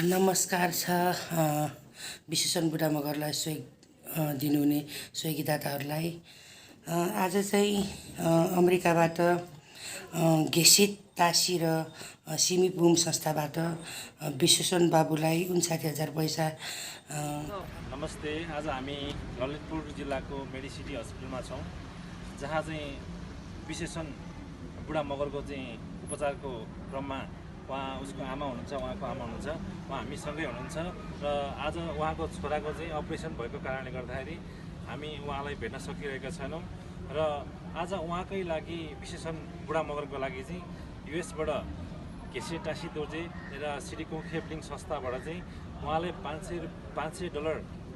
नमस्कार छ विशेषण बुढा मगरलाई सहयोग दिनुहुने सहयोगी दाताहरूलाई आज चाहिँ अमेरिकाबाट घेसित तासी र सिमी बुम संस्थाबाट विशेषण बाबुलाई 59,000 पैसा नमस्ते। आज हामी ललितपुर जिल्लाको मेडिसिटी हस्पिटलमा छौँ, जहाँ चाहिँ विशेषण बुढा मगरको चाहिँ उपचारको क्रममा उहाँ उसको आमा हुनुहुन्छ, उहाँको आमा हुनुहुन्छ, उहाँ हामीसँगै हुनुहुन्छ र आज उहाँको छोराको चाहिँ अपरेसन भएको कारणले गर्दाखेरि हामी उहाँलाई भेट्न सकिरहेका छैनौँ र आज उहाँकै लागि विशेषण बुढा मगरको लागि चाहिँ युएसबाट घेसे टासी दोर्जे र सिडिको खेप्लिङ संस्थाबाट चाहिँ उहाँले $500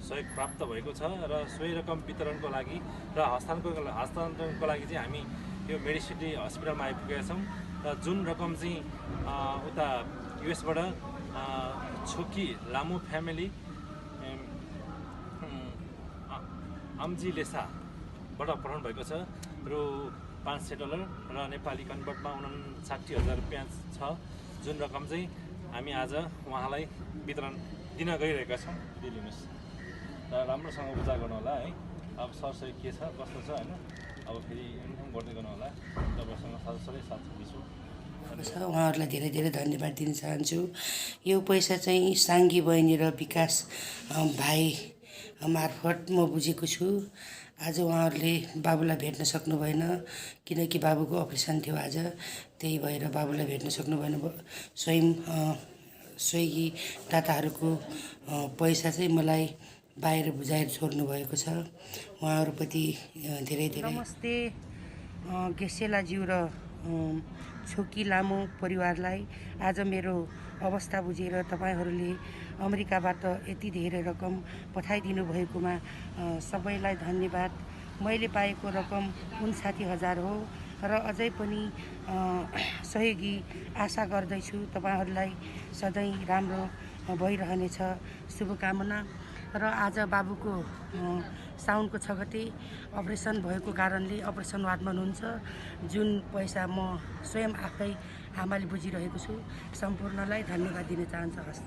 सहयोग प्राप्त भएको छ र सोही रकम वितरणको लागि र हस्तान्तरणको लागि चाहिँ हामी यो मेडिसिटी हस्पिटलमा आइपुगेका छौँ र जुन रकम चाहिँ उता युएसबाट छोकी लामो फ्यामिली अम्जी लेसाबाट पठाउनु भएको छ रु $500 र नेपाली कन्भर्टमा 59,000 रुपियाँ छ, जुन रकम चाहिँ हामी आज उहाँलाई वितरण दिन गइरहेका छौँ। लिनुहोस् र राम्रोसँग उपचार गर्नु होला है। अब सरसरी के छ कस्तो छ होइन, अब फेरि इन्फर्म गर्दै गर्नु होला। तपाईँसँग सधैँ साथ दिन्छु। उहाँहरूलाई धेरै धेरै धन्यवाद दिन चाहन्छु। यो पैसा चाहिँ साङ्गी बहिनी र विकास भाइ मार्फत म बुझेको छु। आज उहाँहरूले बाबुलाई भेट्न सक्नु भएन, किनकि बाबुको अपरेसन थियो आज, त्यही भएर बाबुलाई भेट्न सक्नु भएन। स्वयं सहयोगी दाताहरूको पैसा चाहिँ मलाई बाहिर बुझाएर छोड्नु भएको छ। उहाँहरूप्रति धेरै धेरै नमस्ते। गेसेलाज्यू र छोकी लामो परिवारलाई आज मेरो अवस्था बुझेर तपाईँहरूले अमेरिकाबाट यति धेरै रकम पठाइदिनु भएकोमा सबैलाई धन्यवाद। मैले पाएको रकम 59,000 हो र अझै पनि सहयोगी आशा गर्दैछु तपाईँहरूलाई सधैँ राम्रो भइरहनेछ, शुभकामना। र आज बाबुको साउनको 6 गते अपरेसन भएको कारणले अपरेसन वार्डमा हुनुहुन्छ, जुन पैसा म स्वयं आफै आमाले बुझिरहेको छु। सम्पूर्णलाई धन्यवाद दिन चाहन्छु। हस्।